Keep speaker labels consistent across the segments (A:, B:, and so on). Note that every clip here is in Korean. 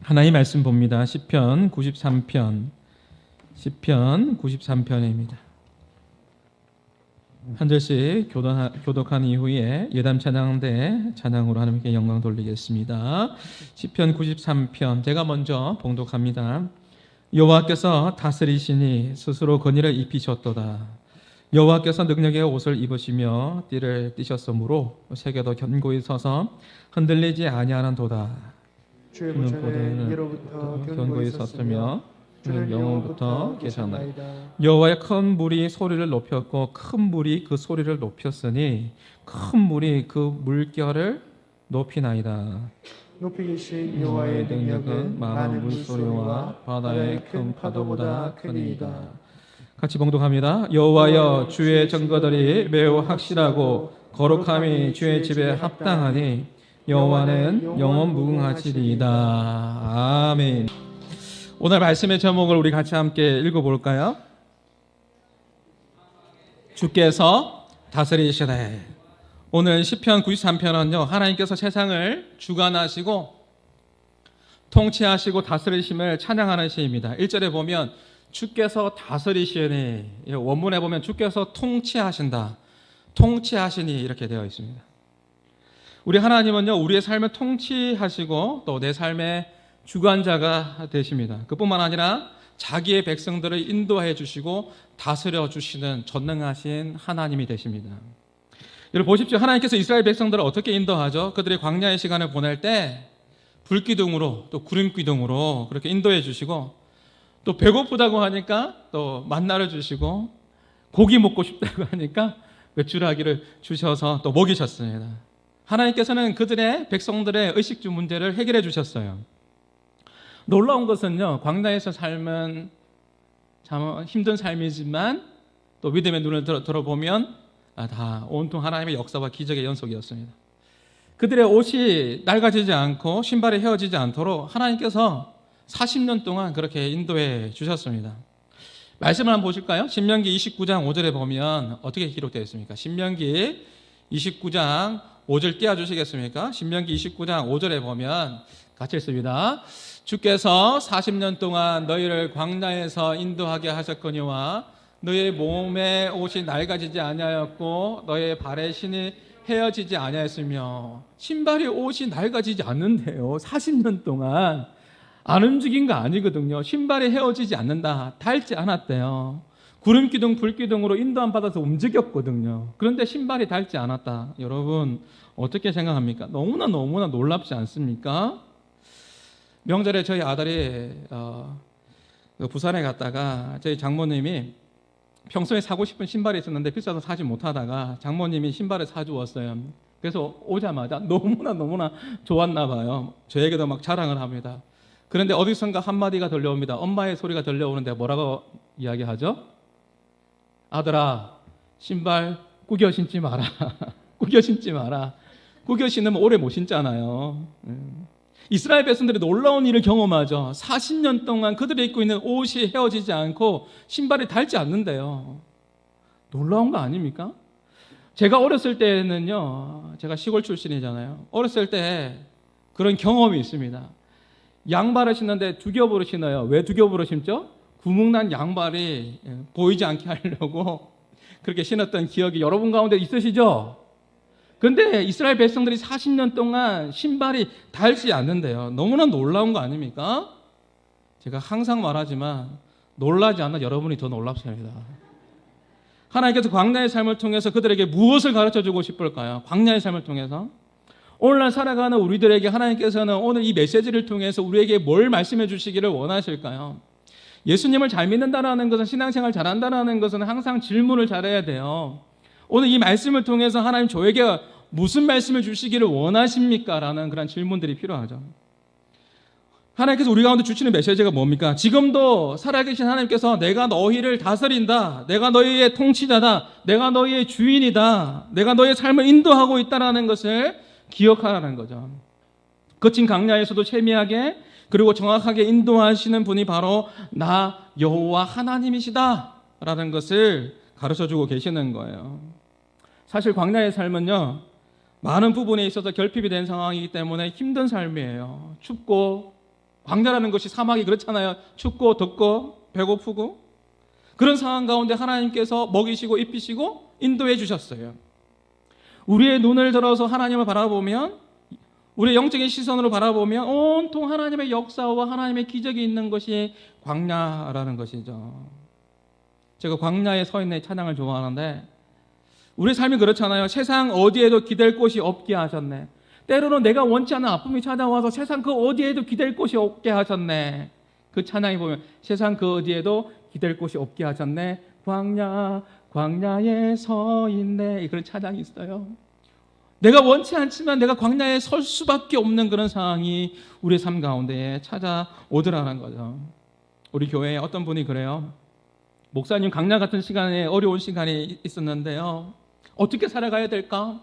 A: 하나님 말씀 봅니다. 시편 93편. 시편 93편입니다. 한 절씩 교독한 이후에 예담 찬양대 찬양으로 하나님께 영광 돌리겠습니다. 시편 93편 제가 먼저 봉독합니다. 여호와께서 다스리시니 스스로 건의를 입히셨도다. 여호와께서 능력의 옷을 입으시며 띠를 띠셨으므로 세계도 견고히 서서 흔들리지 아니하는도다.
B: 주의 보좌는 예로부터
A: 견고히 섰으며
B: 주는
A: 영원부터
B: 계셨나이다.
A: 계셨나이다. 여호와의 큰 물이 소리를 높였고 큰 물이 그 소리를 높였으니 큰 물이 그 물결을 높이나이다.
B: 높이 계신 여호와의 능력은 많은 물소리와 바다의 큰 파도보다 크니이다.
A: 같이 봉독합니다. 여호와여, 주의 증거들이 매우 확실하고 거룩함이 주의 집에 합당하니 여호와는 영원 무궁하시리이다. 아멘. 오늘 말씀의 제목을 우리 같이 함께 읽어볼까요? 주께서 다스리시되. 오늘 시편 93편은요, 하나님께서 세상을 주관하시고 통치하시고 다스리심을 찬양하는 시입니다. 1절에 보면 주께서 다스리시니, 원문에 보면 주께서 통치하신다, 통치하시니 이렇게 되어 있습니다. 우리 하나님은요, 우리의 삶을 통치하시고 또 내 삶의 주관자가 되십니다. 그뿐만 아니라 자기의 백성들을 인도해 주시고 다스려 주시는 전능하신 하나님이 되십니다. 여러분 보십시오. 하나님께서 이스라엘 백성들을 어떻게 인도하죠? 그들이 광야의 시간을 보낼 때 불기둥으로 또 구름기둥으로 그렇게 인도해 주시고, 또 배고프다고 하니까 또 만나를 주시고, 고기 먹고 싶다고 하니까 메추라기를 주셔서 또 먹이셨습니다. 하나님께서는 그들의 백성들의 의식주 문제를 해결해 주셨어요. 놀라운 것은요, 광야에서 삶은 참 힘든 삶이지만 또 믿음의 눈을 들어보면 다 온통 하나님의 역사와 기적의 연속이었습니다. 그들의 옷이 낡아지지 않고 신발이 헤어지지 않도록 하나님께서 40년 동안 그렇게 인도해 주셨습니다. 말씀을 한번 보실까요? 신명기 29장 5절에 보면 어떻게 기록되어 있습니까? 신명기 29장 5절 띄워주시겠습니까? 신명기 29장 5절에 보면 같이 읽습니다. 주께서 40년 동안 너희를 광야에서 인도하게 하셨거니와 너희의 몸의 옷이 낡아지지 아니하였고 너희의 발의 신이 헤어지지 아니하였으며. 신발이 옷이 낡아지지 않는데요, 40년 동안 안 움직인 거 아니거든요. 신발이 헤어지지 않는다, 닳지 않았대요. 구름기둥 불기둥으로 인도함 받아서 움직였거든요. 그런데 신발이 닳지 않았다. 여러분 어떻게 생각합니까? 너무나 놀랍지 않습니까? 명절에 저희 아들이 부산에 갔다가 저희 장모님이 평소에 사고 싶은 신발이 있었는데 비싸서 사지 못하다가 장모님이 신발을 사주었어요. 그래서 오자마자 너무나 좋았나 봐요. 저에게도 막 자랑을 합니다. 그런데 어디선가 한마디가 들려옵니다. 엄마의 소리가 들려오는데 뭐라고 이야기하죠? 아들아, 신발 구겨 신지 마라. 구겨 신지 마라. 구겨 신으면 오래 못 신잖아요. 이스라엘 백성들이 놀라운 일을 경험하죠. 40년 동안 그들이 입고 있는 옷이 헤어지지 않고 신발이 닳지 않는데요. 놀라운 거 아닙니까? 제가 어렸을 때는요, 제가 시골 출신이잖아요. 어렸을 때 그런 경험이 있습니다. 양발을 신는데 두 겹으로 신어요. 왜 두 겹으로 신죠? 구멍난 양발이 보이지 않게 하려고 그렇게 신었던 기억이 여러분 가운데 있으시죠? 그런데 이스라엘 백성들이 40년 동안 신발이 닳지 않는데요. 너무나 놀라운 거 아닙니까? 제가 항상 말하지만 놀라지 않는 여러분이 더 놀랍습니다. 하나님께서 광야의 삶을 통해서 그들에게 무엇을 가르쳐주고 싶을까요? 광야의 삶을 통해서 오늘날 살아가는 우리들에게 하나님께서는 오늘 이 메시지를 통해서 우리에게 뭘 말씀해 주시기를 원하실까요? 예수님을 잘 믿는다는 것은, 신앙생활 잘한다는 것은 항상 질문을 잘해야 돼요. 오늘 이 말씀을 통해서 하나님 저에게 무슨 말씀을 주시기를 원하십니까? 라는 그런 질문들이 필요하죠. 하나님께서 우리 가운데 주시는 메시지가 뭡니까? 지금도 살아계신 하나님께서 내가 너희를 다스린다, 내가 너희의 통치자다, 내가 너희의 주인이다, 내가 너희의 삶을 인도하고 있다는 것을 기억하라는 거죠. 거친 광야에서도 세미하게 그리고 정확하게 인도하시는 분이 바로 나 여호와 하나님이시다 라는 것을 가르쳐주고 계시는 거예요. 사실 광야의 삶은요, 많은 부분에 있어서 결핍이 된 상황이기 때문에 힘든 삶이에요. 춥고 광야라는 것이 사막이 그렇잖아요. 춥고 덥고 배고프고 그런 상황 가운데 하나님께서 먹이시고 입히시고 인도해 주셨어요. 우리의 눈을 들어서 하나님을 바라보면, 우리의 영적인 시선으로 바라보면 온통 하나님의 역사와 하나님의 기적이 있는 것이 광야라는 것이죠. 제가 광야에 서 있는 찬양을 좋아하는데, 우리 삶이 그렇잖아요. 세상 어디에도 기댈 곳이 없게 하셨네. 때로는 내가 원치 않는 아픔이 찾아와서 세상 그 어디에도 기댈 곳이 없게 하셨네. 그 찬양이 보면 세상 그 어디에도 기댈 곳이 없게 하셨네. 광야에 서 있네. 그런 찬양이 있어요. 내가 원치 않지만 내가 광야에 설 수밖에 없는 그런 상황이 우리 삶 가운데에 찾아오더라는 거죠. 우리 교회에 어떤 분이 그래요. 목사님, 광야 같은 시간에 어려운 시간이 있었는데요. 어떻게 살아가야 될까?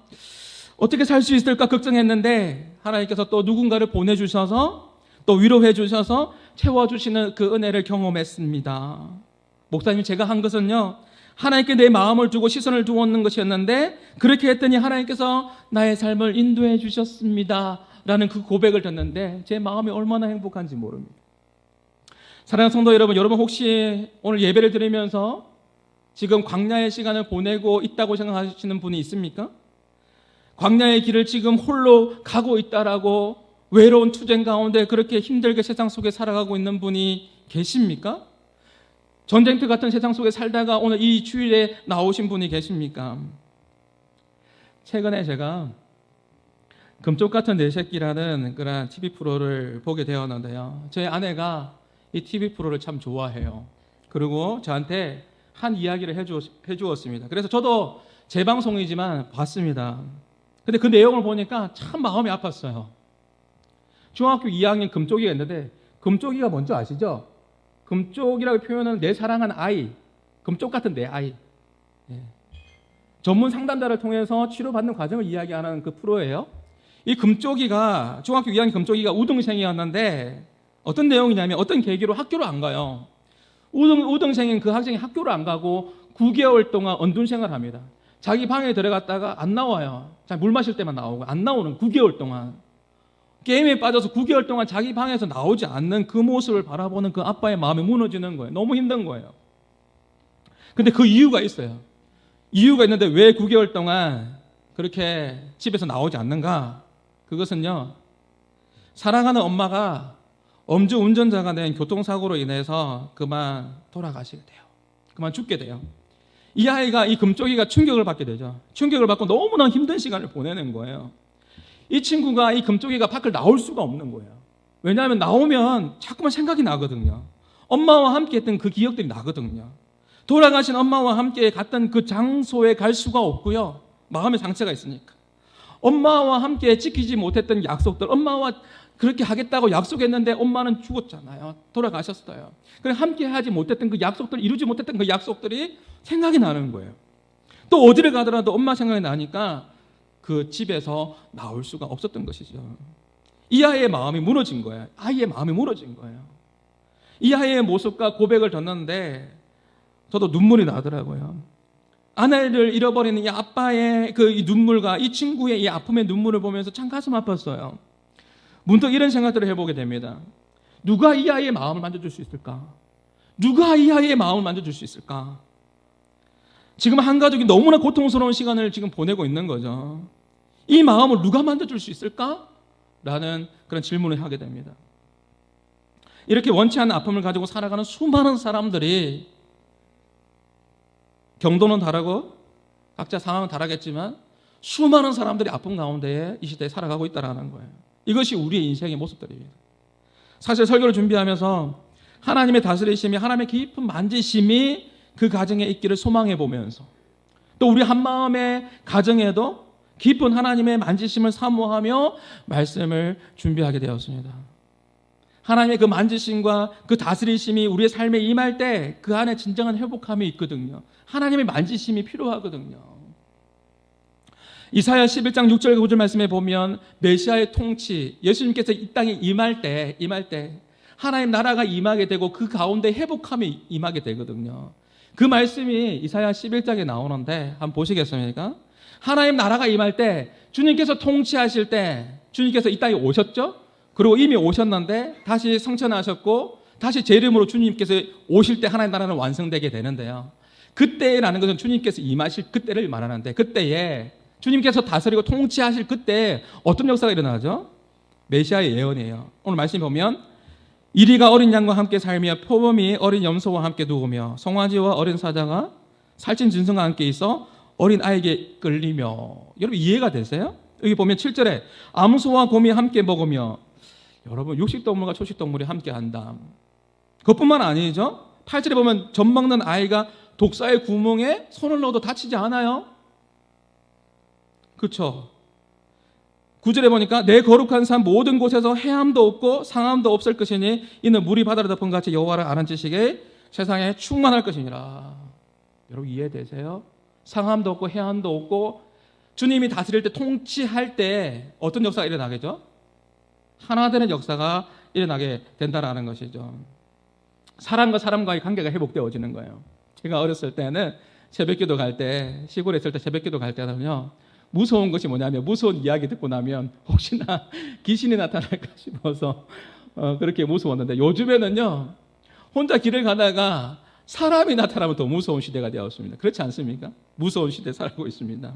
A: 어떻게 살 수 있을까 걱정했는데 하나님께서 또 누군가를 보내주셔서 또 위로해 주셔서 채워주시는 그 은혜를 경험했습니다. 목사님, 제가 한 것은요, 하나님께 내 마음을 두고 시선을 두었는 것이었는데 그렇게 했더니 하나님께서 나의 삶을 인도해 주셨습니다 라는 그 고백을 듣는데 제 마음이 얼마나 행복한지 모릅니다. 사랑하는 성도 여러분, 여러분 혹시 오늘 예배를 드리면서 지금 광야의 시간을 보내고 있다고 생각하시는 분이 있습니까? 광야의 길을 지금 홀로 가고 있다라고 외로운 투쟁 가운데 그렇게 힘들게 세상 속에 살아가고 있는 분이 계십니까? 전쟁터 같은 세상 속에 살다가 오늘 이 주일에 나오신 분이 계십니까? 최근에 제가 금쪽 같은 내 새끼라는 그런 TV 프로를 보게 되었는데요. 제 아내가 이 TV 프로를 참 좋아해요. 그리고 저한테 한 이야기를 해주었습니다. 그래서 저도 재방송이지만 봤습니다. 근데 그 내용을 보니까 참 마음이 아팠어요. 중학교 2학년 금쪽이가 있는데, 금쪽이가 뭔지 아시죠? 금쪽이라고 표현하는 내 사랑하는 아이, 금쪽 같은 내 아이. 전문 상담자를 통해서 치료받는 과정을 이야기하는 그 프로예요. 이 금쪽이가, 중학교 2학년 금쪽이가 우등생이었는데 어떤 내용이냐면 어떤 계기로 학교를 안 가요. 우등생인 그 학생이 학교를 안 가고 9개월 동안 언둔 생활을 합니다. 자기 방에 들어갔다가 안 나와요. 물 마실 때만 나오고 안 나오는 9개월 동안. 게임에 빠져서 9개월 동안 자기 방에서 나오지 않는 그 모습을 바라보는 그 아빠의 마음이 무너지는 거예요. 너무 힘든 거예요. 근데 그 이유가 있어요. 이유가 있는데 왜 9개월 동안 그렇게 집에서 나오지 않는가? 그것은요, 사랑하는 엄마가 음주 운전자가 된 교통사고로 인해서 그만 돌아가시게 돼요. 그만 죽게 돼요. 이 아이가, 이 금쪽이가 충격을 받게 되죠. 충격을 받고 너무나 힘든 시간을 보내는 거예요. 이 친구가, 이 금쪽이가 밖을 나올 수가 없는 거예요. 왜냐하면 나오면 자꾸만 생각이 나거든요. 엄마와 함께 했던 그 기억들이 나거든요. 돌아가신 엄마와 함께 갔던 그 장소에 갈 수가 없고요. 마음의 상처가 있으니까. 엄마와 함께 지키지 못했던 약속들, 엄마와 그렇게 하겠다고 약속했는데 엄마는 죽었잖아요. 돌아가셨어요. 그래 함께 하지 못했던 그 약속들, 이루지 못했던 그 약속들이 생각이 나는 거예요. 또 어디를 가더라도 엄마 생각이 나니까 그 집에서 나올 수가 없었던 것이죠. 이 아이의 마음이 무너진 거예요. 아이의 마음이 무너진 거예요. 이 아이의 모습과 고백을 듣는데 저도 눈물이 나더라고요. 아내를 잃어버리는 이 아빠의 그 눈물과 이 친구의 이 아픔의 눈물을 보면서 참 가슴 아팠어요. 문득 이런 생각들을 해보게 됩니다. 누가 이 아이의 마음을 만져줄 수 있을까? 누가 이 아이의 마음을 만져줄 수 있을까? 지금 한 가족이 너무나 고통스러운 시간을 지금 보내고 있는 거죠. 이 마음을 누가 만져줄 수 있을까? 라는 그런 질문을 하게 됩니다. 이렇게 원치 않는 아픔을 가지고 살아가는 수많은 사람들이, 경도는 다르고 각자 상황은 다르겠지만 수많은 사람들이 아픔 가운데 이 시대에 살아가고 있다는 거예요. 이것이 우리의 인생의 모습들입니다. 사실 설교를 준비하면서 하나님의 다스리심이, 하나님의 깊은 만지심이 그 가정에 있기를 소망해 보면서, 또 우리 한마음의 가정에도 깊은 하나님의 만지심을 사모하며 말씀을 준비하게 되었습니다. 하나님의 그 만지심과 그 다스리심이 우리의 삶에 임할 때 그 안에 진정한 회복함이 있거든요. 하나님의 만지심이 필요하거든요. 이사야 11장 6절 9절 말씀에 보면 메시아의 통치, 예수님께서 이 땅에 임할 때 하나님 나라가 임하게 되고 그 가운데 회복함이 임하게 되거든요. 그 말씀이 이사야 11장에 나오는데 한번 보시겠습니까? 하나님 나라가 임할 때, 주님께서 통치하실 때, 주님께서 이 땅에 오셨죠? 그리고 이미 오셨는데 다시 성천하셨고 다시 제 이름으로 주님께서 오실 때 하나님 나라는 완성되게 되는데요. 그때라는 것은 주님께서 임하실 그때를 말하는데, 그때에 주님께서 다스리고 통치하실 그때 어떤 역사가 일어나죠? 메시아의 예언이에요. 오늘 말씀 보면 이리가 어린 양과 함께 살며 표범이 어린 염소와 함께 누우며 송아지와 어린 사자가 살찐 짐승과 함께 있어 어린 아이에게 끌리며. 여러분 이해가 되세요? 여기 보면 7절에 암소와 곰이 함께 먹으며. 여러분 육식동물과 초식동물이 함께 한다. 그것뿐만 아니죠. 8절에 보면 젖 먹는 아이가 독사의 구멍에 손을 넣어도 다치지 않아요. 그렇죠. 9절에 보니까 내 거룩한 산 모든 곳에서 해함도 없고 상함도 없을 것이니 이는 물이 바다를 덮은 같이 여호와를 아는 지식에 세상에 충만할 것이니라. 여러분 이해되세요? 상함도 없고 해함도 없고 주님이 다스릴 때 통치할 때 어떤 역사가 일어나겠죠? 하나 되는 역사가 일어나게 된다라는 것이죠. 사람과 사람과의 관계가 회복되어지는 거예요. 제가 어렸을 때는 새벽기도 갈 때, 시골에 있을 때 새벽기도 갈 때는요, 무서운 것이 뭐냐면 무서운 이야기 듣고 나면 혹시나 귀신이 나타날까 싶어서 그렇게 무서웠는데, 요즘에는요 혼자 길을 가다가 사람이 나타나면 더 무서운 시대가 되었습니다. 그렇지 않습니까? 무서운 시대에 살고 있습니다.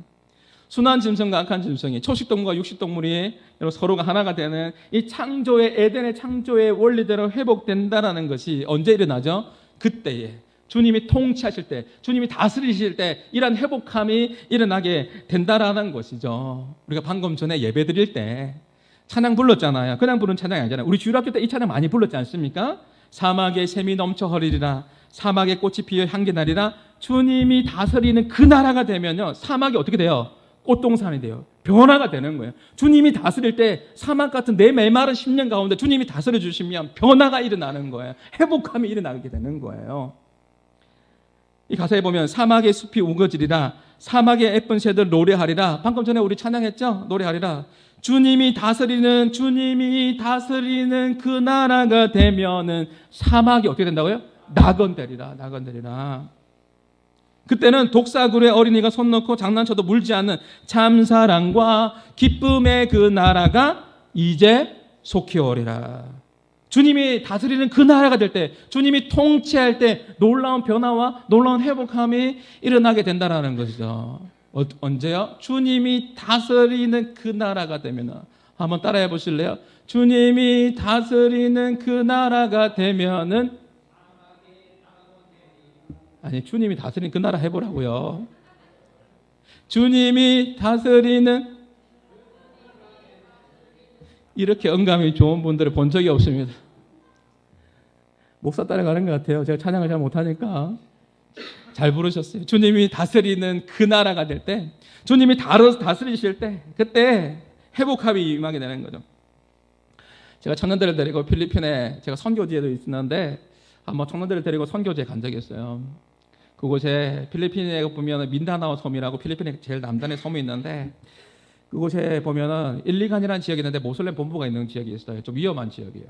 A: 순한 짐승과 악한 짐승이, 초식동물과 육식동물이 서로가 하나가 되는 이 창조의, 에덴의 창조의 원리대로 회복된다는 것이 언제 일어나죠? 그때에 주님이 통치하실 때, 주님이 다스리실 때 이런 회복함이 일어나게 된다라는 것이죠. 우리가 방금 전에 예배 드릴 때 찬양 불렀잖아요. 그냥 부른 찬양이 아니잖아요. 우리 주일학교 때 이 찬양 많이 불렀지 않습니까? 사막에 샘이 넘쳐 흐리리라, 사막에 꽃이 피어 향기 나리라. 주님이 다스리는 그 나라가 되면요, 사막이 어떻게 돼요? 꽃동산이 돼요. 변화가 되는 거예요. 주님이 다스릴 때 사막 같은 내 메마른 10년 가운데 주님이 다스려 주시면 변화가 일어나는 거예요. 회복함이 일어나게 되는 거예요. 이 가사에 보면 사막의 숲이 우거지리라, 사막의 예쁜 새들 노래하리라. 방금 전에 우리 찬양했죠? 노래하리라. 주님이 다스리는 그 나라가 되면은 사막이 어떻게 된다고요? 낙원되리라. 그때는 독사굴에 어린이가 손 넣고 장난쳐도 물지 않는 참사랑과 기쁨의 그 나라가 이제 속히 오리라. 주님이 다스리는 그 나라가 될 때, 주님이 통치할 때 놀라운 변화와 놀라운 회복함이 일어나게 된다는 것이죠. 언제요? 주님이 다스리는 그 나라가 되면. 한번 따라해 보실래요? 주님이 다스리는 그 나라가 되면은, 아니, 주님이 다스리는 그 나라 해보라고요. 주님이 다스리는, 이렇게 언감이 좋은 분들을 본 적이 없습니다. 목사 따라가는 것 같아요. 제가 찬양을 잘 못하니까. 잘 부르셨어요. 주님이 다스리는 그 나라가 될 때, 주님이 다스리실 때, 그때 회복함이 임하게 되는 거죠. 제가 청년들을 데리고 필리핀에, 제가 선교지에도 있었는데 한번 청년들을 데리고 선교지에 간 적이 있어요. 그곳에 필리핀에 보면 민다나오 섬이라고 필리핀의 제일 남단의 섬이 있는데, 그곳에 보면은 일리간이라는 지역이 있는데 모슬렘 본부가 있는 지역이 있어요. 좀 위험한 지역이에요.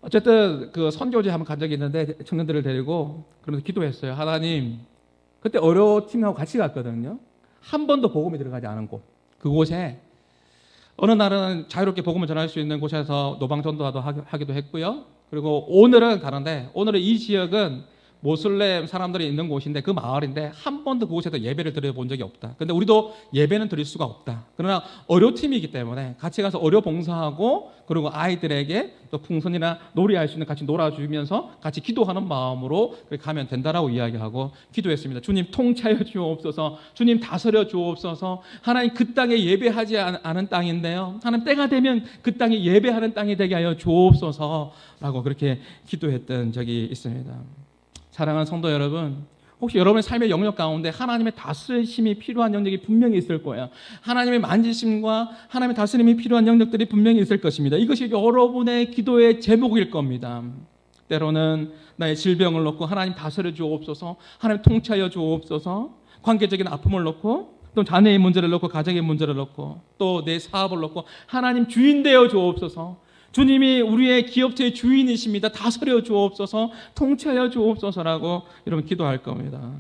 A: 어쨌든 그 선교지에 한번 간 적이 있는데 청년들을 데리고 그러면서 기도했어요. 하나님, 그때 어려팀하고 같이 갔거든요. 한 번도 복음이 들어가지 않은 곳, 그곳에 어느 날은 자유롭게 복음을 전할 수 있는 곳에서 노방전도도 하기도 했고요. 그리고 오늘은 다른데, 오늘은 이 지역은 모슬렘 사람들이 있는 곳인데, 그 마을인데 한 번도 그곳에서 예배를 드려본 적이 없다. 근데 우리도 예배는 드릴 수가 없다. 그러나 어려팀이기 때문에 같이 가서 어려 봉사하고, 그리고 아이들에게 또 풍선이나 놀이할 수 있는 같이 놀아주면서 같이 기도하는 마음으로 가면 된다라고 이야기하고 기도했습니다. 주님 통치하여 주옵소서, 주님 다스려 주옵소서. 하나님, 그 땅에 예배하지 않은 땅인데요, 하나님 때가 되면 그 땅이 예배하는 땅이 되게 하여 주옵소서라고 그렇게 기도했던 적이 있습니다. 사랑하는 성도 여러분, 혹시 여러분의 삶의 영역 가운데 하나님의 다스리심이 필요한 영역이 분명히 있을 거예요. 하나님의 만지심과 하나님의 다스림이 필요한 영역들이 분명히 있을 것입니다. 이것이 여러분의 기도의 제목일 겁니다. 때로는 나의 질병을 놓고 하나님 다스려 주옵소서, 하나님 통치하여 주옵소서, 관계적인 아픔을 놓고, 또 자녀의 문제를 놓고, 가정의 문제를 놓고, 또 내 사업을 놓고 하나님 주인 되어 주옵소서. 주님이 우리의 기업체의 주인이십니다. 다스려 주옵소서, 통치하여 주옵소서라고 여러분 기도할 겁니다.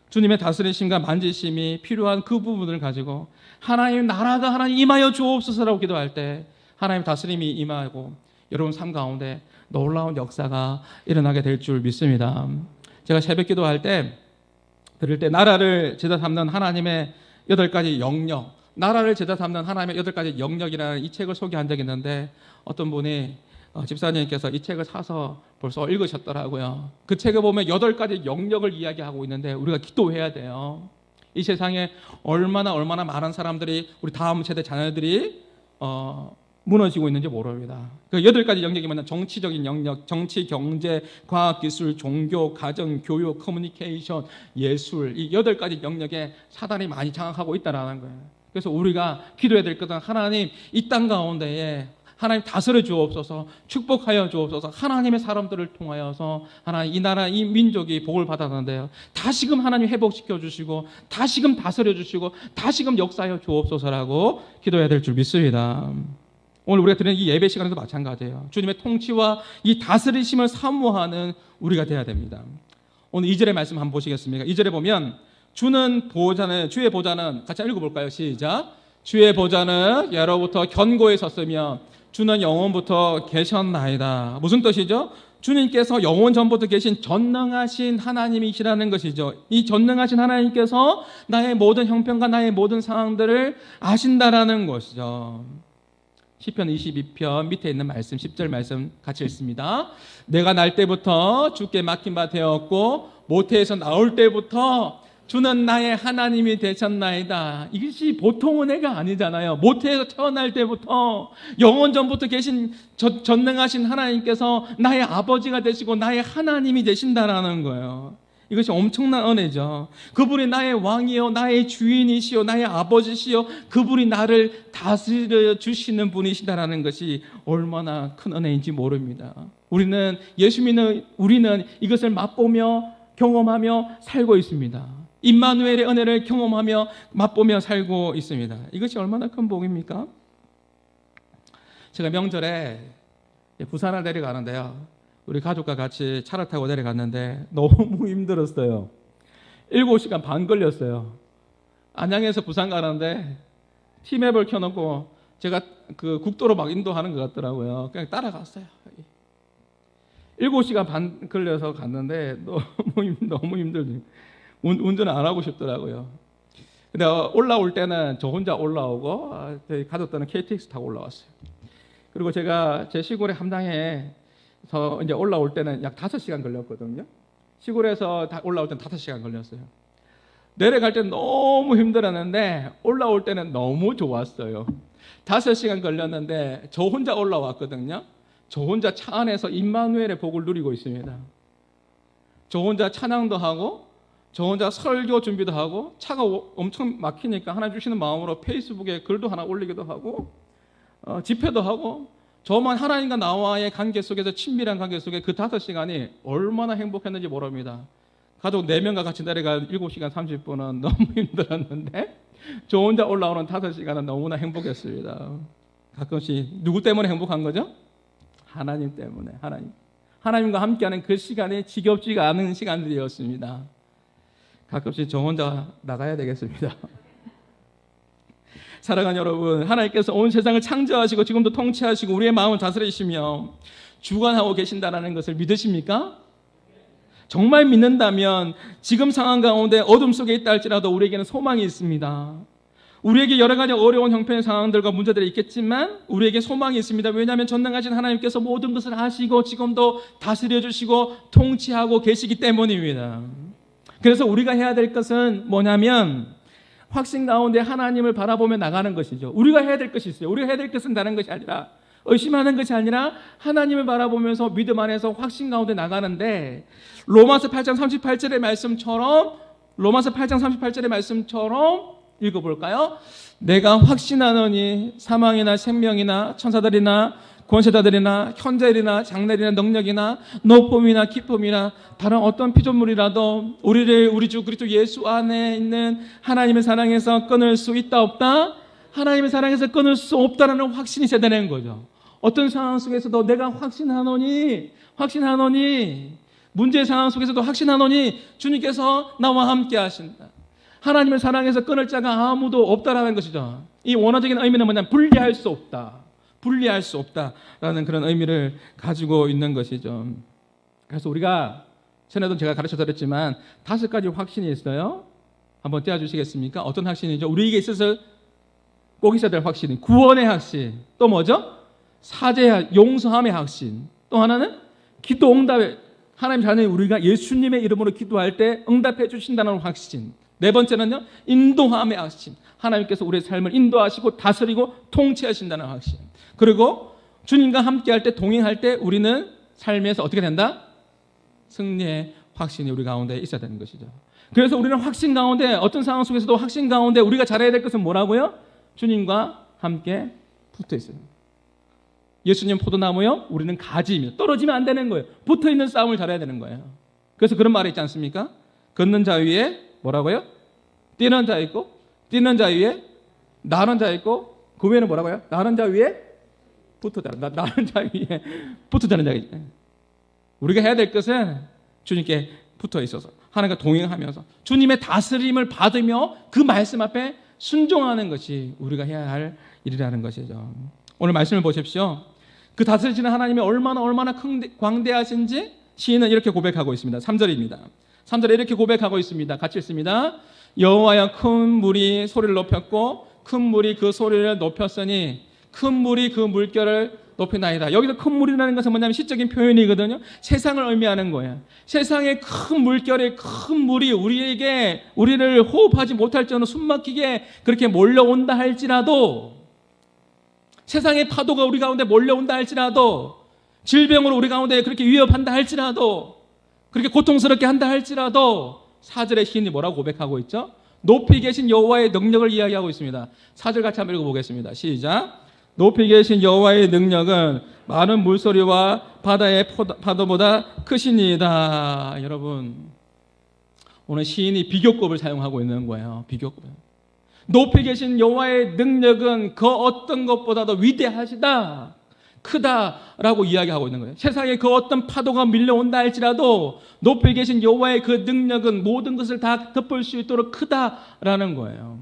A: 주님의 다스리심과 만지심이 필요한 그 부분을 가지고 하나님 나라가 하나님 임하여 주옵소서라고 기도할 때 하나님 다스림이 임하고 여러분 삶 가운데 놀라운 역사가 일어나게 될 줄 믿습니다. 제가 새벽 기도할 때 들을 때 나라를 제자 삼는 하나님의 8가지 영역, 나라를 제자 삼는 하나님의 8가지 영역이라는 이 책을 소개한 적이 있는데 어떤 분이 집사님께서 이 책을 사서 벌써 읽으셨더라고요. 그 책에 보면 8가지 영역을 이야기하고 있는데 우리가 기도해야 돼요. 이 세상에 얼마나 많은 사람들이 우리 다음 세대 자녀들이 무너지고 있는지 모릅니다. 그 8가지 영역이면 정치적인 영역, 정치, 경제, 과학, 기술, 종교, 가정, 교육, 커뮤니케이션, 예술, 이 8가지 영역에 사단이 많이 장악하고 있다는 거예요. 그래서 우리가 기도해야 될 것은 하나님 이 땅 가운데에 하나님 다스려 주옵소서, 축복하여 주옵소서. 하나님의 사람들을 통하여서 하나님 이 나라 이 민족이 복을 받았는데요, 다시금 하나님 회복시켜 주시고 다시금 다스려 주시고 다시금 역사하여 주옵소서라고 기도해야 될 줄 믿습니다. 오늘 우리가 드리는 이 예배 시간에도 마찬가지예요. 주님의 통치와 이 다스리심을 사모하는 우리가 돼야 됩니다. 오늘 2절의 말씀 한번 보시겠습니까? 2절에 보면 주는 보좌는, 주의 보좌는, 같이 읽어볼까요? 시작. 주의 보좌는 예로부터 견고히 섰으며 주는 영원부터 계셨나이다. 무슨 뜻이죠? 주님께서 영원 전부터 계신 전능하신 하나님이시라는 것이죠. 이 전능하신 하나님께서 나의 모든 형편과 나의 모든 상황들을 아신다라는 것이죠. 시편 22편 밑에 있는 말씀 10절 말씀 같이 읽습니다. 내가 날 때부터 주께 맡긴 바 되었고 모태에서 나올 때부터 주는 나의 하나님이 되셨나이다. 이것이 보통 은혜가 아니잖아요. 모태에서 태어날 때부터 영원 전부터 계신 전능하신 하나님께서 나의 아버지가 되시고 나의 하나님이 되신다라는 거예요. 이것이 엄청난 은혜죠. 그분이 나의 왕이요, 나의 주인이시요, 나의 아버지시요, 그분이 나를 다스려 주시는 분이시다라는 것이 얼마나 큰 은혜인지 모릅니다. 우리는 예수 믿는 우리는 이것을 맛보며 경험하며 살고 있습니다. 임마누엘의 은혜를 경험하며 맛보며 살고 있습니다. 이것이 얼마나 큰 복입니까? 제가 명절에 부산을 내려가는데요, 우리 가족과 같이 차를 타고 내려갔는데 너무 힘들었어요. 7시간 반 걸렸어요. 안양에서 부산 가는데 티맵을 켜놓고 제가 그 국도로 막 인도하는 것 같더라고요. 그냥 따라갔어요. 7시간 반 걸려서 갔는데 너무 힘들죠. 운전을 안 하고 싶더라고요. 근데 올라올 때는 저 혼자 올라오고 저희 가족들은 KTX 타고 올라왔어요. 그리고 제가 제 시골의 함당에서 이제 올라올 때는 약 5시간 걸렸거든요. 시골에서 올라올 때는 5시간 걸렸어요. 내려갈 때는 너무 힘들었는데 올라올 때는 너무 좋았어요. 5시간 걸렸는데 저 혼자 올라왔거든요. 저 혼자 차 안에서 임마누엘의 복을 누리고 있습니다. 저 혼자 찬양도 하고 저 혼자 설교 준비도 하고 차가 엄청 막히니까 하나님 주시는 마음으로 페이스북에 글도 하나 올리기도 하고 집회도 하고 저만 하나님과 나와의 관계 속에서 친밀한 관계 속에 그 5시간이 얼마나 행복했는지 모릅니다. 가족 4명과 같이 내려갈 7시간 30분은 너무 힘들었는데 저 혼자 올라오는 5시간은 너무나 행복했습니다. 가끔씩 누구 때문에 행복한 거죠? 하나님 때문에. 하나님과 함께하는 그 시간이 지겹지가 않은 시간들이었습니다. 가끔씩 저 혼자 나가야 되겠습니다. 사랑하는 여러분, 하나님께서 온 세상을 창조하시고 지금도 통치하시고 우리의 마음을 다스리시며 주관하고 계신다는 것을 믿으십니까? 정말 믿는다면 지금 상황 가운데 어둠 속에 있다 할지라도 우리에게는 소망이 있습니다. 우리에게 여러 가지 어려운 형편의 상황들과 문제들이 있겠지만 우리에게 소망이 있습니다. 왜냐하면 전능하신 하나님께서 모든 것을 아시고 지금도 다스려 주시고 통치하고 계시기 때문입니다. 그래서 우리가 해야 될 것은 뭐냐면 확신 가운데 하나님을 바라보며 나가는 것이죠. 우리가 해야 될 것이 있어요. 우리가 해야 될 것은 다른 것이 아니라 의심하는 것이 아니라 하나님을 바라보면서 믿음 안에서 확신 가운데 나가는데 로마서 8장 38절의 말씀처럼 읽어볼까요? 내가 확신하노니 사망이나 생명이나 천사들이나 권세자들이나 현재일이나 장래일이나 능력이나 높음이나 깊음이나 다른 어떤 피조물이라도 우리를 우리 주 그리스도 예수 안에 있는 하나님의 사랑에서 끊을 수 있다 없다? 하나님의 사랑에서 끊을 수 없다라는 확신이 있어야 되는 거죠. 어떤 상황 속에서도 내가 확신하노니 문제의 상황 속에서도 확신하노니 주님께서 나와 함께 하신다. 하나님의 사랑에서 끊을 자가 아무도 없다라는 것이죠. 이 원어적인 의미는 뭐냐면 분리할 수 없다. 분리할 수 없다라는 그런 의미를 가지고 있는 것이죠. 그래서 우리가 전에도 제가 가르쳐드렸지만 5가지 확신이 있어요. 한번 떼어주시겠습니까? 어떤 확신이죠? 우리에게 있어서 꼭 있어야 될 확신. 구원의 확신. 또 뭐죠? 사죄, 용서함의 확신. 또 하나는 기도 응답의, 하나님 자녀인 우리가 예수님의 이름으로 기도할 때 응답해 주신다는 확신. 4번째는요, 인도함의 확신. 하나님께서 우리의 삶을 인도하시고 다스리고 통치하신다는 확신. 그리고 주님과 함께 할 때, 동행할 때 우리는 삶에서 어떻게 된다? 승리의 확신이 우리 가운데 있어야 되는 것이죠. 그래서 우리는 확신 가운데, 어떤 상황 속에서도 확신 가운데 우리가 잘해야 될 것은 뭐라고요? 주님과 함께 붙어 있어요. 예수님 포도나무요, 우리는 가지입니다. 떨어지면 안 되는 거예요. 붙어 있는 싸움을 잘해야 되는 거예요. 그래서 그런 말이 있지 않습니까? 걷는 자 위에 뭐라고요? 뛰는 자 있고, 뛰는 자 위에 나는 자 있고, 그 외에는 뭐라고요? 나는 자 위에 붙어 자는, 나는 자 위에 붙어 자는 자가 있죠. 우리가 해야 될 것은 주님께 붙어 있어서 하나님과 동행하면서 주님의 다스림을 받으며 그 말씀 앞에 순종하는 것이 우리가 해야 할 일이라는 것이죠. 오늘 말씀을 보십시오. 그 다스리시는 하나님이 얼마나 광대하신지 시인은 이렇게 고백하고 있습니다. 3절입니다. 3절에 이렇게 고백하고 있습니다. 같이 읽습니다. 여호와여, 큰 물이 소리를 높였고 큰 물이 그 소리를 높였으니 큰 물이 그 물결을 높이나이다. 여기서 큰 물이라는 것은 뭐냐면 시적인 표현이거든요. 세상을 의미하는 거예요. 세상의 큰 물결의 큰 물이 우리를 호흡하지 못할 정도로 숨막히게 그렇게 몰려온다 할지라도, 세상의 파도가 우리 가운데 몰려온다 할지라도, 질병으로 우리 가운데 그렇게 위협한다 할지라도, 그렇게 고통스럽게 한다 할지라도, 4절의 시인이 뭐라고 고백하고 있죠? 높이 계신 여호와의 능력을 이야기하고 있습니다. 4절 같이 한번 읽어보겠습니다. 시작. 높이 계신 여호와의 능력은 많은 물소리와 바다의 파도보다 크시니이다. 여러분, 오늘 시인이 비교급을 사용하고 있는 거예요. 비교급. 높이 계신 여호와의 능력은 그 어떤 것보다도 위대하시다, 크다라고 이야기하고 있는 거예요. 세상에 그 어떤 파도가 밀려온다 할지라도 높이 계신 여호와의 그 능력은 모든 것을 다 덮을 수 있도록 크다라는 거예요.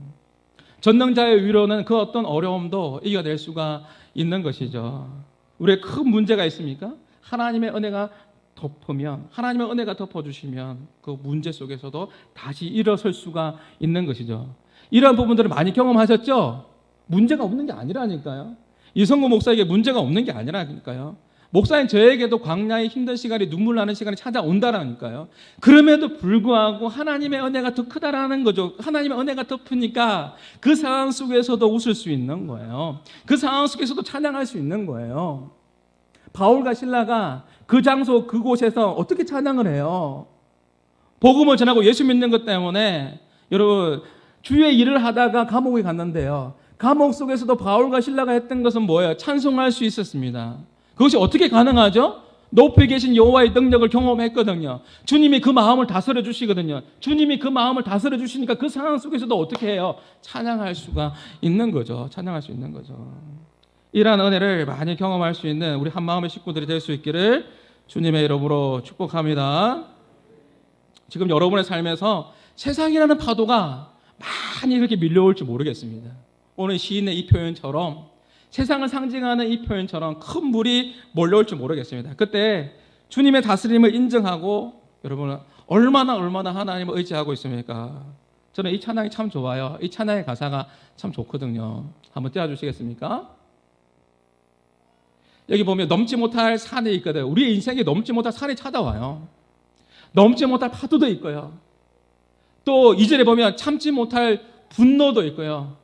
A: 전능자의 위로는 그 어떤 어려움도 이겨낼 수가 있는 것이죠. 우리의 큰 문제가 있습니까? 하나님의 은혜가 덮으면, 하나님의 은혜가 덮어주시면 그 문제 속에서도 다시 일어설 수가 있는 것이죠. 이러한 부분들을 많이 경험하셨죠? 문제가 없는 게 아니라니까요. 이성구 목사에게 문제가 없는 게 아니라니까요. 목사인 저에게도 광야의 힘든 시간이, 눈물 나는 시간이 찾아온다라니까요. 그럼에도 불구하고 하나님의 은혜가 더 크다라는 거죠. 하나님의 은혜가 덮으니까 그 상황 속에서도 웃을 수 있는 거예요. 그 상황 속에서도 찬양할 수 있는 거예요. 바울과 실라가 그 장소 그곳에서 어떻게 찬양을 해요? 복음을 전하고 예수 믿는 것 때문에, 여러분, 주의 일을 하다가 감옥에 갔는데요. 감옥 속에서도 바울과 실라가 했던 것은 뭐예요? 찬송할 수 있었습니다. 그것이 어떻게 가능하죠? 높이 계신 여호와의 능력을 경험했거든요. 주님이 그 마음을 다스려 주시거든요. 주님이 그 마음을 다스려 주시니까 그 상황 속에서도 어떻게 해요? 찬양할 수가 있는 거죠. 찬양할 수 있는 거죠. 이러한 은혜를 많이 경험할 수 있는 우리 한마음의 식구들이 될 수 있기를 주님의 이름으로 축복합니다. 지금 여러분의 삶에서 세상이라는 파도가 많이 그렇게 밀려올지 모르겠습니다. 오늘 시인의 이 표현처럼, 세상을 상징하는 이 표현처럼 큰 물이 몰려올지 모르겠습니다. 그때 주님의 다스림을 인정하고 여러분은 얼마나 하나님을 의지하고 있습니까? 저는 이 찬양이 참 좋아요. 이 찬양의 가사가 참 좋거든요. 한번 띄워주시겠습니까? 여기 보면 넘지 못할 산이 있거든요. 우리의 인생에 넘지 못할 산이 찾아와요. 넘지 못할 파도도 있고요. 또 2절에 보면 참지 못할 분노도 있고요.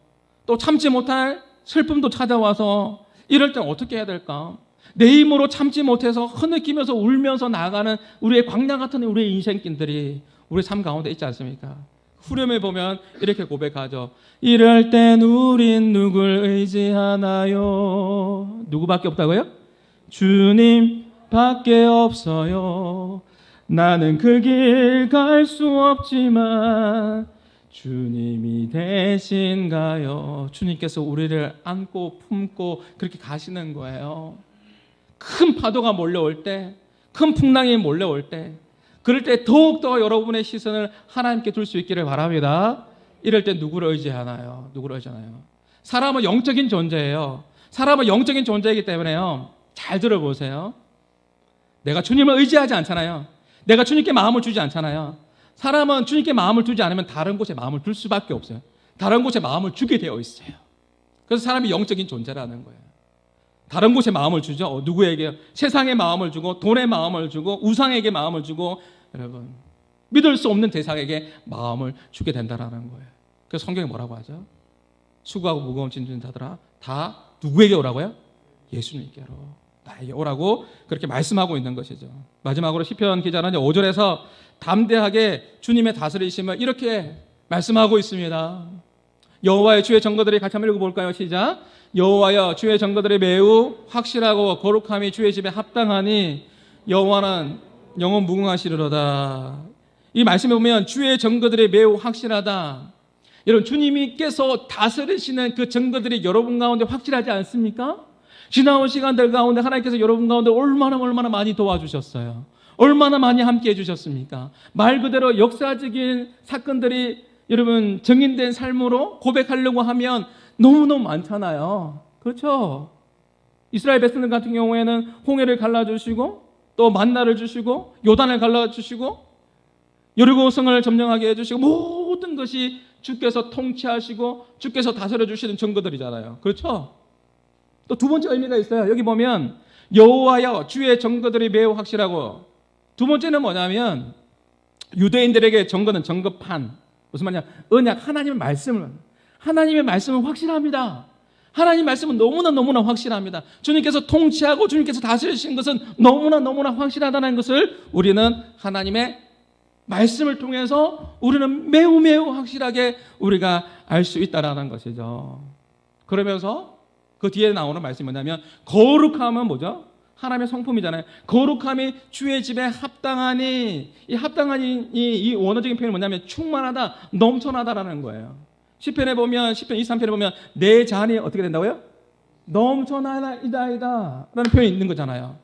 A: 또 참지 못할 슬픔도 찾아와서 이럴 땐 어떻게 해야 될까? 내 힘으로 참지 못해서 흐느끼면서 울면서 나아가는 우리의 광야 같은 우리의 인생길들이 우리 삶 가운데 있지 않습니까? 후렴에 보면 이렇게 고백하죠. 이럴 땐 우린 누굴 의지하나요? 누구밖에 없다고요? 주님밖에 없어요. 나는 그 길 갈 수 없지만 주님이 대신가요? 주님께서 우리를 안고 품고 그렇게 가시는 거예요. 큰 파도가 몰려올 때, 큰 풍랑이 몰려올 때, 그럴 때 더욱더 여러분의 시선을 하나님께 둘 수 있기를 바랍니다. 이럴 때 누구를 의지하나요? 누구를 의지하나요? 사람은 영적인 존재예요. 사람은 영적인 존재이기 때문에요. 잘 들어보세요. 내가 주님을 의지하지 않잖아요. 내가 주님께 마음을 주지 않잖아요. 사람은 주님께 마음을 두지 않으면 다른 곳에 마음을 둘 수밖에 없어요. 다른 곳에 마음을 주게 되어 있어요. 그래서 사람이 영적인 존재라는 거예요. 다른 곳에 마음을 주죠. 누구에게? 세상에 마음을 주고 돈에 마음을 주고 우상에게 마음을 주고 여러분 믿을 수 없는 대상에게 마음을 주게 된다는 거예요. 그래서 성경이 뭐라고 하죠? 수고하고 무거운 짐진 자들아 다 누구에게 오라고요? 예수님께로 나에게 오라고 그렇게 말씀하고 있는 것이죠. 마지막으로 시편 기자는 5절에서 담대하게 주님의 다스리심을 이렇게 말씀하고 있습니다. 여호와의 주의 증거들이 같이 한번 읽어볼까요? 시작. 여호와여 주의 증거들이 매우 확실하고 거룩함이 주의 집에 합당하니 여호와는 영원 무궁하시리로다. 이 말씀에 보면 주의 증거들이 매우 확실하다. 여러분 주님께서 다스리시는 그 증거들이 여러분 가운데 확실하지 않습니까? 지나온 시간들 가운데 하나님께서 여러분 가운데 얼마나 많이 도와주셨어요. 얼마나 많이 함께해 주셨습니까? 말 그대로 역사적인 사건들이 여러분 증인된 삶으로 고백하려고 하면 너무너무 많잖아요. 그렇죠? 이스라엘 백성들 같은 경우에는 홍해를 갈라주시고 또 만나를 주시고 요단을 갈라주시고 여리고성을 점령하게 해주시고 모든 것이 주께서 통치하시고 주께서 다스려 주시는 증거들이잖아요. 그렇죠? 또 두 번째 의미가 있어요. 여기 보면 여호와여 주의 증거들이 매우 확실하고 두 번째는 뭐냐면 유대인들에게 증거는 증거판 무슨 말이냐 언약 하나님의 말씀은 확실합니다. 하나님 말씀은 너무나 확실합니다. 주님께서 통치하고 주님께서 다스리신 것은 너무나 확실하다는 것을 우리는 하나님의 말씀을 통해서 우리는 매우 확실하게 우리가 알 수 있다라는 것이죠. 그러면서 그 뒤에 나오는 말씀이 뭐냐면 거룩함은 뭐죠? 하나님의 성품이잖아요. 거룩함이 주의 집에 합당하니 이 합당하니 이 원어적인 표현이 뭐냐면 충만하다, 넘쳐나다라는 거예요. 시편에 보면 시편 23편에 보면 내 잔이 어떻게 된다고요? 넘쳐나이다이다 라는 표현이 있는 거잖아요.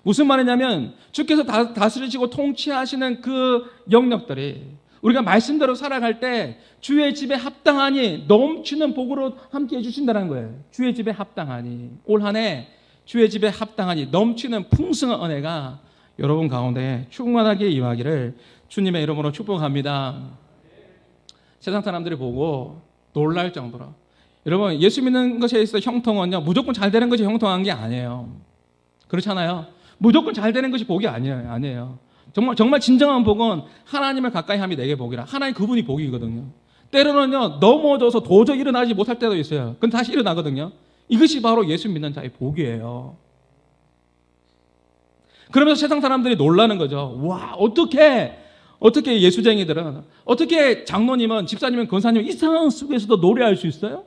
A: 무슨 말이냐면 주께서 다스리시고 통치하시는 그 영역들이 우리가 말씀대로 살아갈 때 주의 집에 합당하니 넘치는 복으로 함께 해주신다는 거예요. 주의 집에 합당하니 올 한 해 주의 집에 합당하니 넘치는 풍성한 은혜가 여러분 가운데 충만하게 임하기를 주님의 이름으로 축복합니다. 세상 사람들이 보고 놀랄 정도로 여러분 예수 믿는 것에 있어 형통은요 무조건 잘 되는 것이 형통한 게 아니에요. 그렇잖아요. 무조건 잘 되는 것이 복이 아니에요. 정말 진정한 복은 하나님을 가까이 함이 내게 복이라. 하나님 그분이 복이거든요. 때로는요 넘어져서 도저히 일어나지 못할 때도 있어요. 근데 다시 일어나거든요. 이것이 바로 예수 믿는 자의 복이에요. 그러면서 세상 사람들이 놀라는 거죠. 와 어떻게 예수쟁이들은 어떻게 장로님은 집사님은 권사님은 이 상황 속에서도 노래할 수 있어요?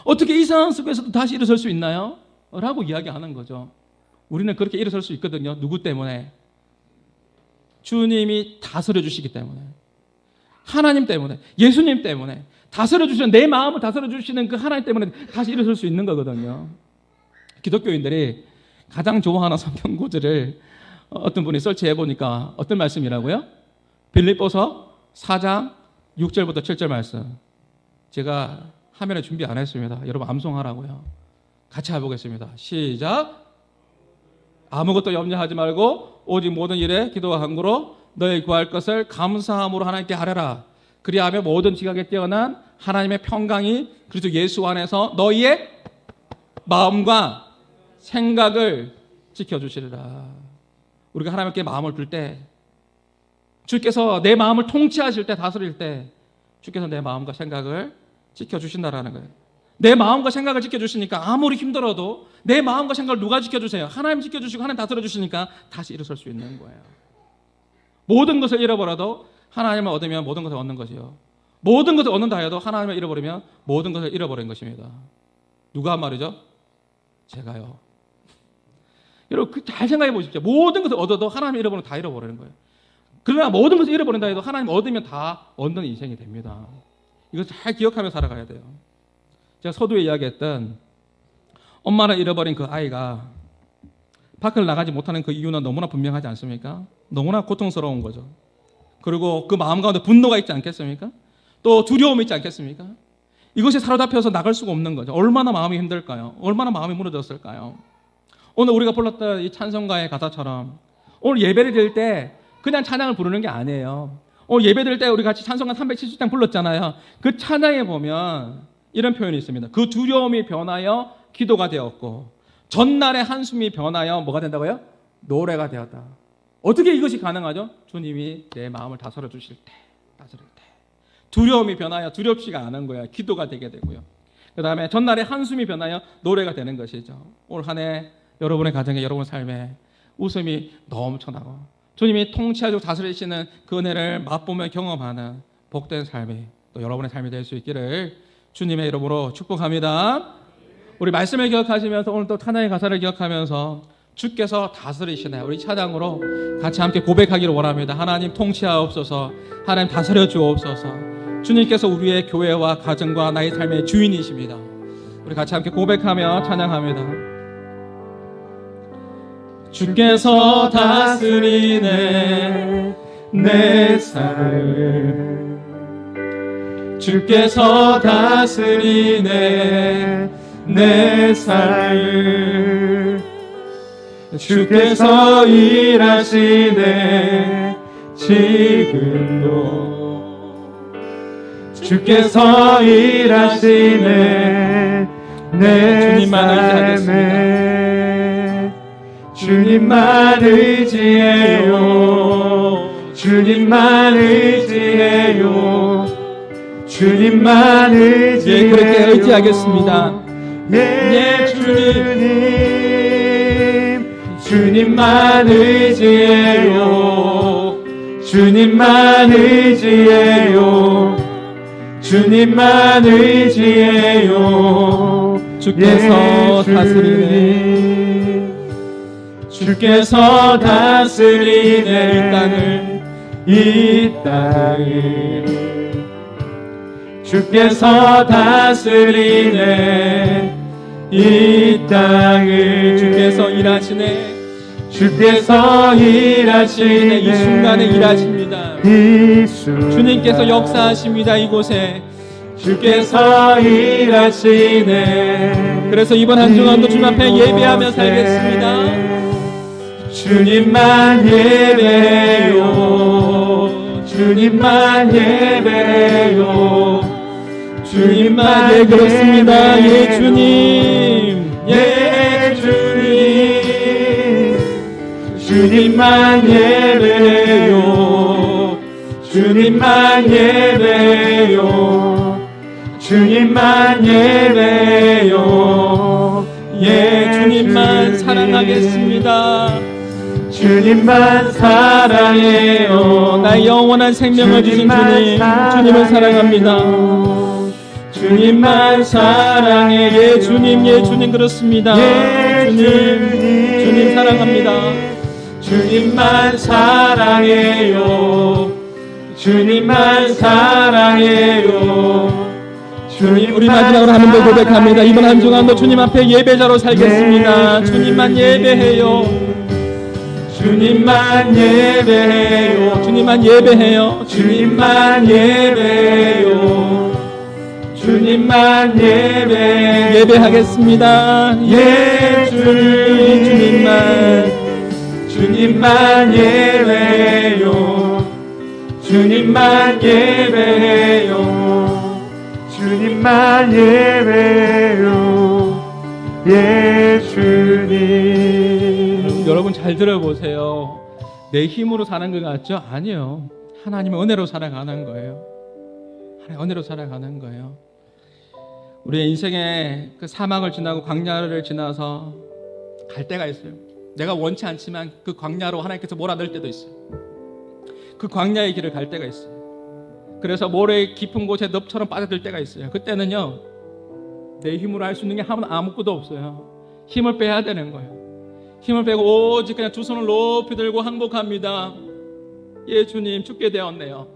A: 어떻게 이 상황 속에서도 다시 일어설 수 있나요? 라고 이야기하는 거죠. 우리는 그렇게 일어설 수 있거든요. 누구 때문에? 주님이 다스려 주시기 때문에, 하나님 때문에, 예수님 때문에 다스려 주시는 내 마음을 다스려 주시는 그 하나님 때문에 다시 일어설 수 있는 거거든요. 기독교인들이 가장 좋아하는 성경 구절을 어떤 분이 설치해 보니까 어떤 말씀이라고요? 빌립보서 4장 6절부터 7절 말씀. 제가 화면에 준비 안 했습니다. 여러분 암송하라고요. 같이 해보겠습니다. 시작. 아무것도 염려하지 말고 오직 모든 일에 기도와 간구로 너희 구할 것을 감사함으로 하나님께 하려라. 그리하면 모든 지각에 뛰어난 하나님의 평강이 그리스도 예수 안에서 너희의 마음과 생각을 지켜주시리라. 우리가 하나님께 마음을 둘 때 주께서 내 마음을 통치하실 때 다스릴 때 주께서 내 마음과 생각을 지켜주신다라는 거예요. 내 마음과 생각을 지켜주시니까 아무리 힘들어도 내 마음과 생각을 누가 지켜주세요? 하나님 지켜주시고 하나님 다스려주시니까 다시 일어설 수 있는 거예요. 모든 것을 잃어버려도 하나님을 얻으면 모든 것을 얻는 것이요. 모든 것을 얻는다 해도 하나님을 잃어버리면 모든 것을 잃어버린 것입니다. 누가 한 말이죠? 제가요. 여러분 잘 생각해 보십시오. 모든 것을 얻어도 하나님을 잃어버리면 다 잃어버리는 거예요. 그러나 모든 것을 잃어버린다 해도 하나님 얻으면 다 얻는 인생이 됩니다. 이거 잘 기억하며 살아가야 돼요. 제가 서두에 이야기했던 엄마를 잃어버린 그 아이가 밖을 나가지 못하는 그 이유는 너무나 분명하지 않습니까? 너무나 고통스러운 거죠. 그리고 그 마음 가운데 분노가 있지 않겠습니까? 또 두려움이 있지 않겠습니까? 이것이 사로잡혀서 나갈 수가 없는 거죠. 얼마나 마음이 힘들까요? 얼마나 마음이 무너졌을까요? 오늘 우리가 불렀던 이 찬송가의 가사처럼 오늘 예배를 드릴 때 그냥 찬양을 부르는 게 아니에요. 오늘 예배 드릴 때 우리 같이 찬송가 370장 불렀잖아요. 그 찬양에 보면 이런 표현이 있습니다. 그 두려움이 변하여 기도가 되었고 전날의 한숨이 변하여 뭐가 된다고요? 노래가 되었다. 어떻게 이것이 가능하죠? 주님이 내 마음을 다스려 주실 때, 다스릴 때. 두려움이 변하여 두렵지가 않은 거예요. 기도가 되게 되고요. 그 다음에 전날의 한숨이 변하여 노래가 되는 것이죠. 올 한 해 여러분의 가정에, 여러분 삶에 웃음이 넘쳐나고 주님이 통치하고 다스리시는 그 은혜를 맛보며 경험하는 복된 삶이 또 여러분의 삶이 될 수 있기를 주님의 이름으로 축복합니다. 우리 말씀을 기억하시면서 오늘 또 찬양의 가사를 기억하면서 주께서 다스리시네 우리 찬양으로 같이 함께 고백하기를 원합니다. 하나님 통치하옵소서, 하나님 다스려 주옵소서. 주님께서 우리의 교회와 가정과 나의 삶의 주인이십니다. 우리 같이 함께 고백하며 찬양합니다. 주께서 다스리네 내 삶을, 주께서 다스리네 내 삶을, 주께서 일하시네 지금도, 주께서 일하시네 내 삶에 주님만 의지해요, 주님만 의지해요, 주님만 의지해요.
B: 그렇게 의지하겠습니다.
A: 주님, 주님만 의지해요, 주님만 의지해요, 주님만 의지해요. 주께서 다스리네, 주께서 다스리네 이 땅을, 주께서 다스리네 이 땅을, 주께서 일하시네, 주께서 일하시네 이 순간에 일하십니다. 주님께서 역사하십니다. 이곳에 주께서 일하시네. 그래서 이번 한 주간도 주님 앞에 예배하며 살겠습니다. 주님만 예배요, 주님만 예배요, 주님만 예 그렇습니다. 예 주님, 예 주님, 주님만 예배요, 주님만 예배요, 주님만 예배요. 예 주님만 사랑하겠습니다. 주님만 사랑해요. 나의 영원한 생명을 주신 주님, 주님을 사랑합니다. 주님만 사랑해. 예 주님, 예 주님 그렇습니다. 예 주님, 주님 사랑합니다. 주님만 사랑해요, 주님만 사랑해요. 주님, 우리 마지막으로 하는 걸 고백합니다. 이번 한 주간도 주님 앞에 예배자로 살겠습니다. 주님만 예배해요, 주님만 예배해요, 주님만 예배해요, 주님만 예배해요, 주님만 예배하겠습니다. 예 주님, 주님만 예배해요, 주님만 예배해요, 주님만 예배해요. 예 주님. 여러분 잘 들어보세요. 내 힘으로 사는 것 같죠? 아니요. 하나님의 은혜로 살아가는 거예요. 하나님의 은혜로 살아가는 거예요. 우리의 인생의 그 사막을 지나고 광야를 지나서 갈 때가 있어요. 내가 원치 않지만 그 광야로 하나님께서 몰아넣을 때도 있어요. 그 광야의 길을 갈 때가 있어요. 그래서 모래의 깊은 곳에 늪처럼 빠져들 때가 있어요. 그때는요, 내 힘으로 할 수 있는 게 아무것도 없어요. 힘을 빼야 되는 거예요. 힘을 빼고 오직 그냥 두 손을 높이 들고 항복합니다. 예 주님, 죽게 되었네요.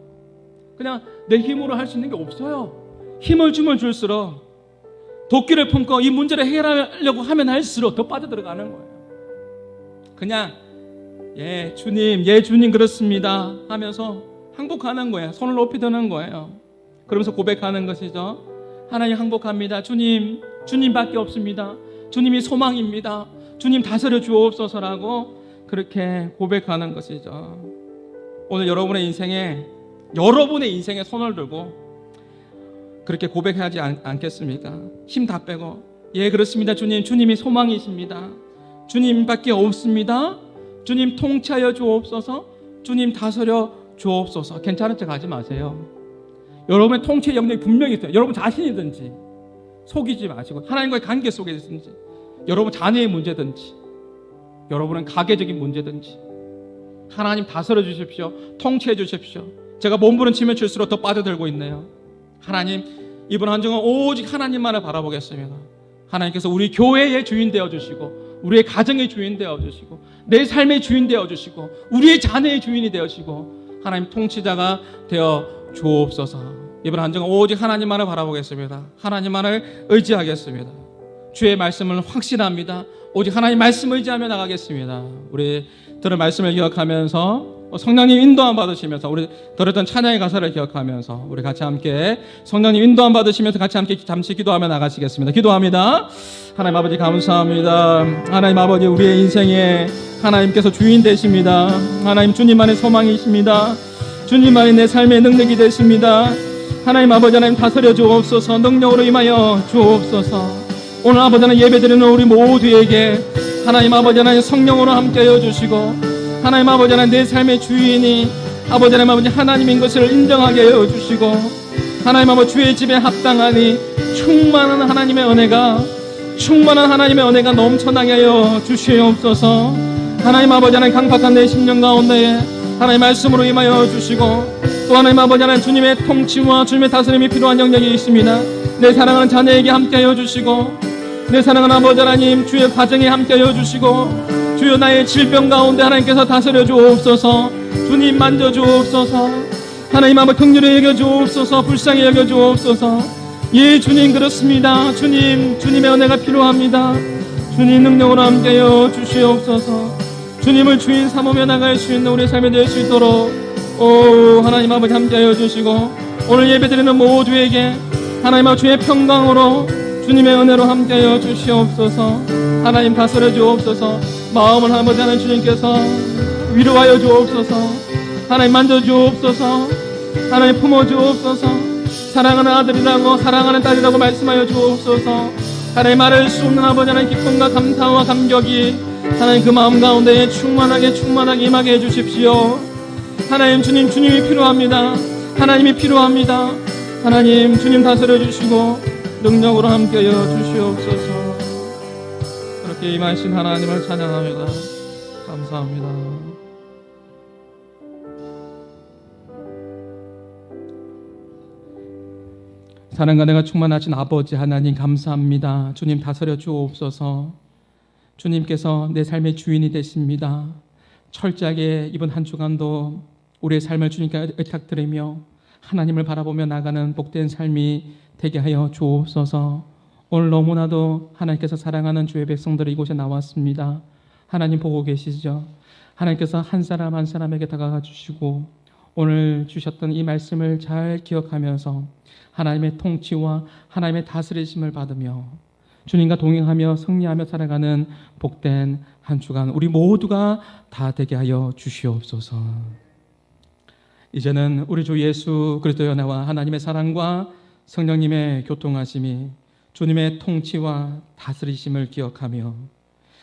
A: 그냥 내 힘으로 할 수 있는 게 없어요. 힘을 주면 줄수록, 도끼를 품고 이 문제를 해결하려고 하면 할수록 더 빠져들어가는 거예요. 그냥 예 주님 그렇습니다 하면서 항복하는 거예요. 손을 높이 드는 거예요. 그러면서 고백하는 것이죠. 하나님 항복합니다. 주님, 주님밖에 없습니다. 주님이 소망입니다. 주님 다스려 주옵소서라고 그렇게 고백하는 것이죠. 오늘 여러분의 인생에 손을 들고 그렇게 고백하지 않겠습니까? 힘 다 빼고, 예, 그렇습니다. 주님, 주님이 소망이십니다. 주님밖에 없습니다. 주님 통치하여 주옵소서. 주님 다스려 주옵소서. 괜찮은 척 하지 마세요. 여러분의 통치의 영역이 분명히 있어요. 여러분 자신이든지 속이지 마시고, 하나님과의 관계 속에든지, 여러분 자녀의 문제든지, 여러분은 가계적인 문제든지 하나님 다스려 주십시오. 통치해 주십시오. 제가 몸부림치면 칠수록 더 빠져들고 있네요. 하나님, 이번 한 주간 오직 하나님만을 바라보겠습니다. 하나님께서 우리 교회의 주인 되어주시고, 우리의 가정의 주인 되어주시고, 내 삶의 주인 되어주시고, 우리의 자녀의 주인이 되어주시고, 하나님 통치자가 되어 주옵소서. 이번 한 주간 오직 하나님만을 바라보겠습니다. 하나님만을 의지하겠습니다. 주의 말씀을 확신합니다. 오직 하나님 말씀 의지하며 나가겠습니다. 우리 들은 말씀을 기억하면서 성령님 인도함 받으시면서, 우리 들었던 찬양의 가사를 기억하면서 우리 같이 함께 성령님 인도함 받으시면서 같이 함께 잠시 기도하며 나가시겠습니다. 기도합니다. 하나님 아버지 감사합니다. 하나님 아버지, 우리의 인생에 하나님께서 주인 되십니다. 하나님 주님만의 소망이십니다. 주님만이 내 삶의 능력이 되십니다. 하나님 아버지, 하나님 다스려 주옵소서. 능력으로 임하여 주옵소서. 오늘 아버지 하나님 예배드리는 우리 모두에게 하나님 아버지 하나님 성령으로 함께하여 주시고, 하나님 아버지 하나님 내 삶의 주인이 아버지 하나님 아버지 하나님인 것을 인정하게 하여 주시고, 하나님 아버지 주의 집에 합당하니 충만한 하나님의 은혜가 넘쳐나게 하여 주시옵소서. 하나님 아버지 하나님 강팍한 내 심령 가운데에 하나님 말씀으로 임하여 주시고, 또 하나님 아버지 하나님 주님의 통치와 주님의 다스림이 필요한 영역이 있습니다. 내 사랑하는 자녀에게 함께하여 주시고, 내 사랑하는 아버지 하나님 주의 가정에 함께하여 주시고, 주여 나의 질병 가운데 하나님께서 다스려 주옵소서. 주님 만져 주옵소서. 하나님 아버지 긍휼히 여겨 주옵소서. 불쌍히 여겨 주옵소서. 예, 주님 그렇습니다. 주님의 은혜가 필요합니다. 주님 능력으로 함께하여 주시옵소서. 주님을 주인 삼으며 나갈 수 있는 우리의 삶이 될 수 있도록 하나님 아버지 함께하여 주시고, 오늘 예배드리는 모두에게 하나님 아버지 주의 평강으로 주님의 은혜로 함께하여 주시옵소서. 하나님 다스려 주옵소서. 마음을 아버지 하나님 주님께서 위로하여 주옵소서. 하나님 만져 주옵소서. 하나님 품어 주옵소서. 사랑하는 아들이라고, 사랑하는 딸이라고 말씀하여 주옵소서. 하나님 말할 수 없는 아버지 하나님 기쁨과 감사와 감격이 하나님 그 마음 가운데 충만하게 임하게 해주십시오. 하나님 주님이 필요합니다. 하나님이 필요합니다. 하나님 주님 다스려 주시고 능력으로 함께하여 주시옵소서. 그렇게 임하신 하나님을 찬양합니다. 감사합니다. 사랑과 내가 충만하신 아버지 하나님 감사합니다. 주님 다스려 주옵소서. 주님께서 내 삶의 주인이 되십니다. 철저하게 이번 한 주간도 우리의 삶을 주님께 의탁드리며 하나님을 바라보며 나가는 복된 삶이 되게 하여 주옵소서. 오늘 너무나도 하나님께서 사랑하는 주의 백성들이 이곳에 나왔습니다. 하나님 보고 계시죠? 하나님께서 한 사람 한 사람에게 다가가 주시고 오늘 주셨던 이 말씀을 잘 기억하면서 하나님의 통치와 하나님의 다스리심을 받으며 주님과 동행하며 승리하며 살아가는 복된 한 주간 우리 모두가 다 되게 하여 주시옵소서. 이제는 우리 주 예수 그리스도의 은혜와 하나님의 사랑과 성령님의 교통하심이 주님의 통치와 다스리심을 기억하며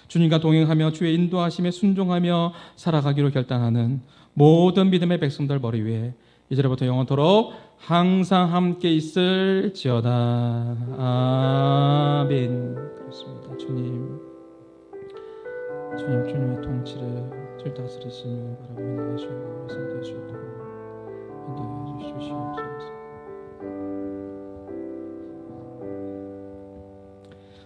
A: 주님과 동행하며 주의 인도하심에 순종하며 살아가기로 결단하는 모든 믿음의 백성들 머리 위에 이제부터 영원토록 항상 함께 있을지어다. 아멘. 그렇습니다. 주님의 통치를 줄 다스리심을 바라보며 나가시고 말씀 되시도록 인도해 주시옵소서.